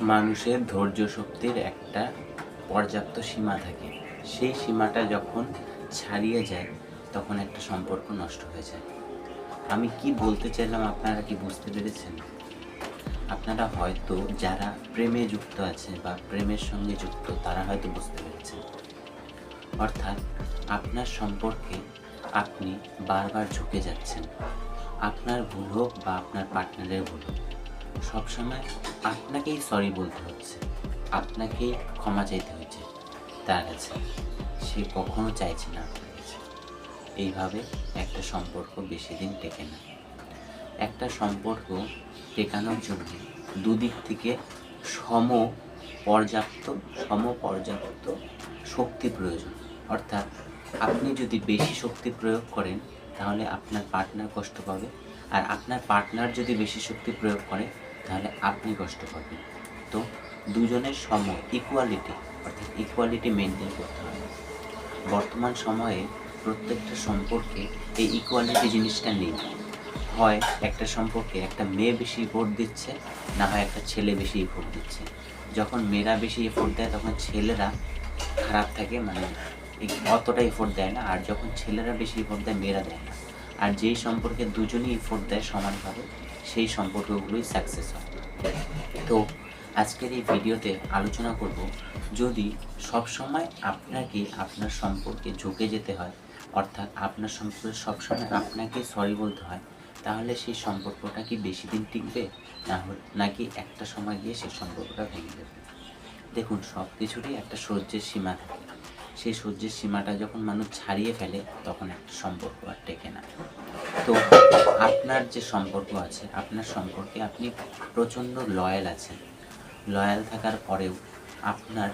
মানুষের ধৈর্য শক্তির একটা পর্যাপ্ত সীমা থাকে। সেই সীমাটা যখন ছাড়িয়ে যায় তখন একটা সম্পর্ক নষ্ট হয়ে যায়। আমি কি বলতে চাইলাম আপনারা কি বুঝতে পেরেছেন? আপনারা হয়তো যারা প্রেমে যুক্ত আছে বা প্রেমের সঙ্গে যুক্ত তারা হয়তো বুঝতে পেরেছেন। অর্থাৎ আপনার সম্পর্কে আপনি বারবার ঝুঁকে যাচ্ছেন। আপনার ভুল হোক বা আপনার পার্টনারের ভুল হোক, সবসময় আপনাকেই সরি বলতে হচ্ছে, আপনাকেই ক্ষমা চাইতে হচ্ছে তার কাছে। সে কখনো চাইছে না আপনার কাছে। এইভাবে একটা সম্পর্ক বেশি দিন টেকে না। একটা সম্পর্ক টেকানোর জন্য দুদিক থেকে পর্যাপ্ত শক্তি প্রয়োজন। অর্থাৎ আপনি যদি বেশি শক্তি প্রয়োগ করেন তাহলে আপনার পার্টনার কষ্ট পাবে, আর আপনার পার্টনার যদি বেশি শক্তি প্রয়োগ করে তাহলে আপনি কষ্ট পাবেন। তো দুজনের ইকুয়ালিটি মেনটেন করতে হবে। বর্তমান সময়ে প্রত্যেকটা সম্পর্কে এই ইকুয়ালিটি জিনিসটা নেই। হয় একটা সম্পর্কে একটা মেয়ে বেশি এফোর্ট দিচ্ছে, না হয় একটা ছেলে বেশি এফোর্ট দিচ্ছে। যখন মেয়েরা বেশি এফোর্ট দেয় তখন ছেলেরা খারাপ থাকে, মানে অতটা এফোর্ট দেয় না। আর যখন ছেলেরা বেশি এফোর্ট দেয় মেয়েরা দেয় না। আর যেই সম্পর্কে দুজনেই এফোর্ট দেয় সমানভাবে সেই সম্পর্কগুলোই সাকসেস হয়। তো আজকের এই ভিডিওতে আলোচনা করব, যদি সবসময় আপনাকে আপনার সম্পর্কে ঝুঁকে যেতে হয়, অর্থাৎ আপনার সম্পর্কে সবসময় আপনাকে সরি বলতে হয়, তাহলে সেই সম্পর্কটা কি বেশি দিন টিকবে, নাকি একটা সময় গিয়ে সেই সম্পর্কটা ভেঙে যাবে? দেখুন, সব কিছুরই একটা সহ্যের সীমা থাকে। সেই সহ্যের সীমাটা যখন মানুষ ছাড়িয়ে ফেলে তখন একটা সম্পর্ক আর টেকে না। তো আপনার যে সম্পর্ক আছে, আপনার সম্পর্কে আপনি প্রচণ্ড লয়াল আছেন। লয়াল থাকার পরেও আপনার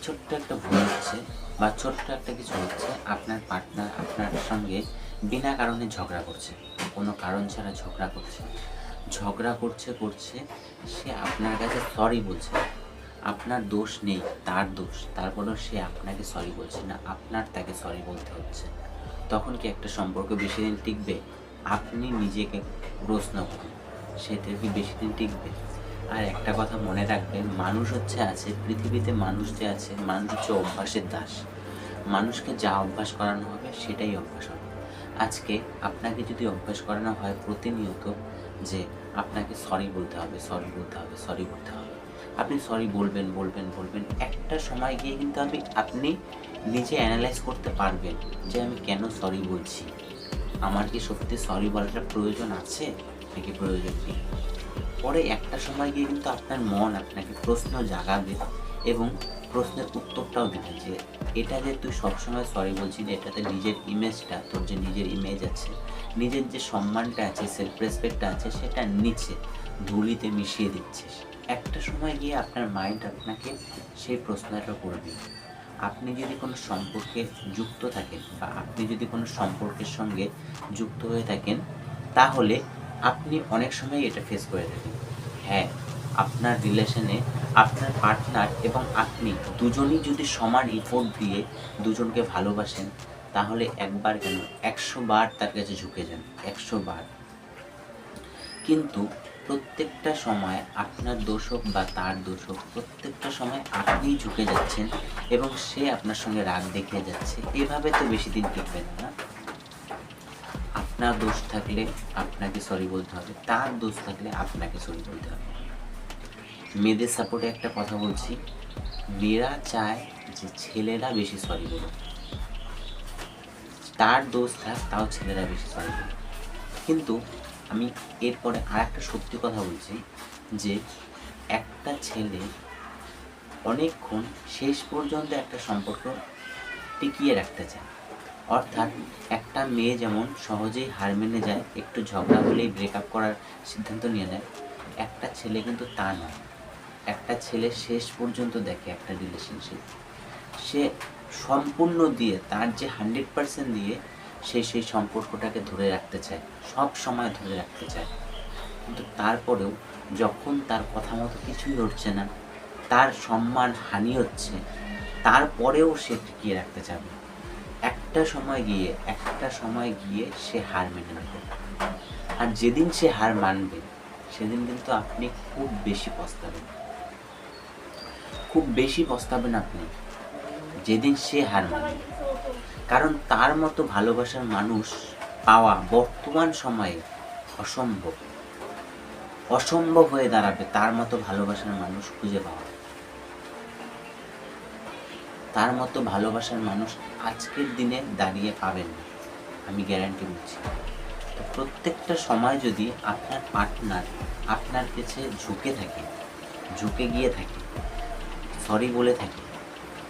ছোট্ট একটা ভুল হচ্ছে বা ছোট্ট একটা কিছু হচ্ছে, আপনার পার্টনার আপনার সঙ্গে বিনা কারণে ঝগড়া করছে, কোনো কারণ ছাড়া ঝগড়া করছে, সে আপনার কাছে সরি বলছে। আপনার দোষ নেই, তার দোষ, তারপরেও সে আপনাকে সরি বলছে না, আপনার তাকে সরি বলতে হচ্ছে। তখন কি একটা সম্পর্ক বেশি দিন টিকবে? আপনি নিজেকে প্রশ্ন করুন, সেটা কি বেশি দিন টিকবে? আর একটা কথা মনে রাখবেন, পৃথিবীতে মানুষ হচ্ছে অভ্যাসের দাস। মানুষকে যা অভ্যাস করানো হবে সেটাই অভ্যাস হবে। আজকে আপনাকে যদি অভ্যাস করানো হয় প্রতিনিয়ত যে আপনাকে সরি বলতে হবে, আপনি সরি বলবেন, একটা সময় গিয়ে কিন্তু আপনি নিজে অ্যানালাইজ করতে পারবেন যে আমি কেন সরি বলছি, আমার কি সত্যি সরি বলাটা প্রয়োজন আছে নাকি প্রয়োজন নেই। পরে একটা সময় গিয়ে কিন্তু আপনার মন আপনাকে প্রশ্ন জাগাবে এবং প্রশ্নের উত্তরটাও দিবে যে এটা যে তুই সবসময় সরি বলছিস, এটাতে তোর যে নিজের ইমেজ আছে, নিজের যে সম্মানটা আছে, সেলফ রেসপেক্টটা আছে, সেটা নিচে ধুলিতে মিশিয়ে দিচ্ছিস। একটা সময় গিয়ে আপনার মাইন্ড আপনাকে সেই প্রশ্নটা করবে। আপনি যদি কোনো সম্পর্কে যুক্ত থাকেন বা আপনি যদি কোনো সম্পর্কের সঙ্গে যুক্ত হয়ে থাকেন, তাহলে আপনি অনেক সময় এটা ফেস করে থাকেন। হ্যাঁ, আপনার রিলেশনে আপনার পার্টনার এবং আপনি দুজনই যদি সমান এফোর্ট দিয়ে দুজনকে ভালোবাসেন, তাহলে একবার কেন 100 বার তার কাছে ঝুঁকে যান, 100 বার। কিন্তু প্রত্যেকটা সময় আপনার দোষ হোক বা তার দোষ হোক, প্রত্যেকটা সময় আপনিই ঝুঁকে যাচ্ছেন এবং সে আপনার সঙ্গে রাগ দেখিয়ে যাচ্ছে। এভাবে তো বেশি দিন টিকবেন না। আপনার দোষ থাকলে আপনাকে সরি বলতে হবে, তার দোষ থাকলে আপনাকে সরি বলতে হবে। মেয়েদের সাপোর্টে একটা কথা বলছি, মেয়েরা চায় যে ছেলেরা বেশি সরি বলুক, তার দোষ থাক তাও ছেলেরা বেশি সরি বলুক। কিন্তু আমি এরপরে আর একটা সত্যি কথা বলছি যে একটা ছেলে অনেকক্ষণ শেষ পর্যন্ত একটা সম্পর্ক টিকিয়ে রাখতে চায়। অর্থাৎ একটা মেয়ে যেমন সহজেই হার মেনে যায়, একটু ঝগড়া হলেই ব্রেকআপ করার সিদ্ধান্ত নিয়ে নেয়, একটা ছেলে কিন্তু তা নয়। একটা ছেলে শেষ পর্যন্ত দেখে একটা রিলেশনশিপ, সে সম্পূর্ণ দিয়ে, তার যে 100% দিয়ে সে সেই সম্পর্কটাকে ধরে রাখতে চায়, সব সময় ধরে রাখতে চায়। কিন্তু তারপরেও যখন তার কথা মতো কিছুই হচ্ছে না, তার সম্মান হানি হচ্ছে, তারপরেও সে টিকিয়ে রাখতে চাবে। একটা সময় গিয়ে সে হার মেনে নেবে। আর যেদিন সে হার মানবে সেদিন কিন্তু আপনি খুব বেশি পস্তাবেন। খুব বেশি পস্তাবেন আপনি যেদিন সে হার মানবে। কারণ তার মতো ভালোবাসার মানুষ পাওয়া বর্তমান সময়ে অসম্ভব। অসম্ভব হয়ে দাঁড়াবে তার মতো ভালোবাসার মানুষ খুঁজে পাওয়া। তার মতো ভালোবাসার মানুষ আজকের দিনে দাঁড়িয়ে পাবেন না, আমি গ্যারান্টি দিচ্ছি। তো প্রত্যেকটা সময় যদি আপনার পার্টনার আপনার কাছে ঝুঁকে গিয়ে থাকে, সরি বলে থাকে,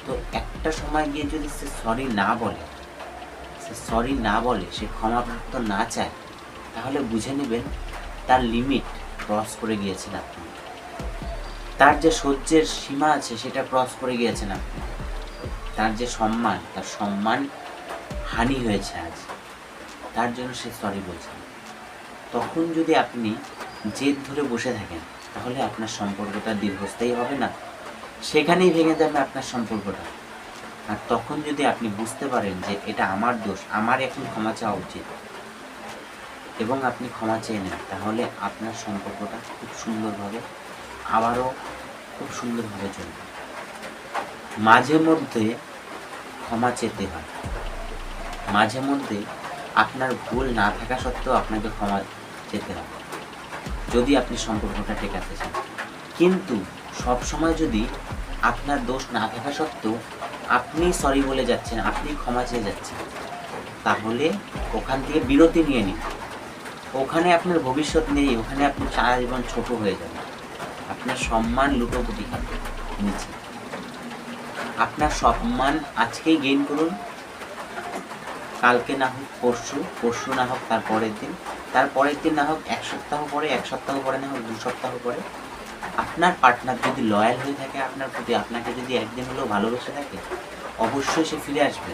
তো একটা সময় গিয়ে যদি সে সরি না বলে, সে ক্ষমা প্রার্থনা না চায়, তাহলে বুঝে নেবেন তার লিমিট ক্রস করে গিয়েছেন আপনি। তার যে সহ্যের সীমা আছে সেটা ক্রস করে গিয়েছেন আপনি। তার যে সম্মান হানি হয়েছে আজ, তার জন্য সে সরি বলছেন। তখন যদি আপনি জেদ ধরে বসে থাকেন, তাহলে আপনার সম্পর্কটা দীর্ঘস্থায়ী হবে না, সেখানেই ভেঙে যাবে আপনার সম্পর্কটা। আর তখন যদি আপনি বুঝতে পারেন যে এটা আমার দোষ, আমার এখন ক্ষমা চাওয়া উচিত, এবং আপনি ক্ষমা চেয়ে নেন, তাহলে আপনার সম্পর্কটা আবারও খুব সুন্দরভাবে চলবে। মাঝে মধ্যে ক্ষমা চেতে হয়, মাঝে মধ্যে আপনার ভুল না থাকা সত্ত্বেও আপনাকে ক্ষমা চেতে হবে, যদি আপনি সম্পর্কটা টেকাতে চান। কিন্তু সবসময় যদি আপনার দোষ না থাকা সত্ত্বেও আপনি সরি বলে যাচ্ছেন, আপনি ক্ষমা চেয়ে যাচ্ছেন, তাহলে ওখান থেকে বিরতি নিয়ে নিন। ওখানে আপনার ভবিষ্যৎ নেই, ওখানে আপনি সারা জীবন ছোট হয়ে যাবেন, আপনার সম্মান লুটোপুটি খাবে নিচে। আপনার সম্মান আজকেই গেইন করুন, কালকে না হোক পরশু না হোক তারপরের দিন না হোক এক সপ্তাহ পরে না হোক 2 সপ্তাহ পরে। আপনার পার্টনার যদি লয়াল হয়ে থাকে আপনার প্রতি, আপনাকে যদি একদিন হলেও ভালোবেসে থাকে, অবশ্যই সে ফিরে আসবে,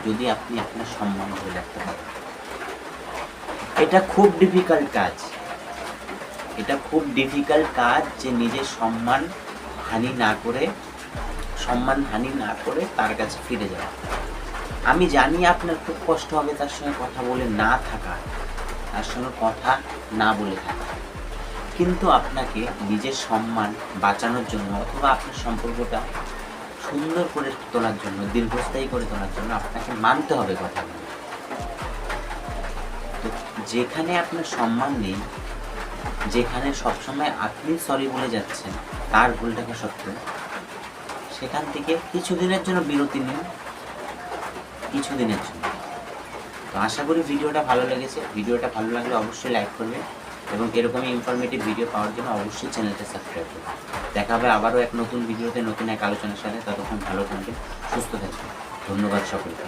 যদি আপনি আপনার সম্মান ধরে রাখতে পারেন। এটা খুব ডিফিকাল্ট কাজ, যে নিজের সম্মান হানি না করে তার কাছে ফিরে যাওয়া। আমি জানি আপনার খুব কষ্ট হবে তার সঙ্গে কথা বলে না থাকা, তার সঙ্গে কথা না বলে থাকা, কিন্তু আপনাকে নিজের সম্মান বাঁচানোর জন্য অথবা আপনার সম্পর্কটা সুন্দর করে তোলার জন্য, দীর্ঘস্থায়ী করে তোলার জন্য আপনাকে মানতে হবে কথাগুলো। তো যেখানে আপনার সম্মান নেই, যেখানে সবসময় আপনি সরি বলে যাচ্ছেন তার ভুল থাকা সত্ত্বেও, সেখান থেকে কিছুদিনের জন্য বিরতি নিন, কিছুদিনের জন্য। তো আশা করি ভিডিওটা ভালো লেগেছে। ভিডিওটা ভালো লাগলে অবশ্যই লাইক করবেন, এবং এরকমই ইনফরমেটিভ ভিডিও পাওয়ার জন্য অবশ্যই চ্যানেলটা সাবস্ক্রাইব করবেন। দেখা হবে আবারও এক নতুন ভিডিওতে, নতুন এক আলোচনার সাথে। ততক্ষণ ভালো থাকবেন, সুস্থ থাকবেন। ধন্যবাদ সকলকে।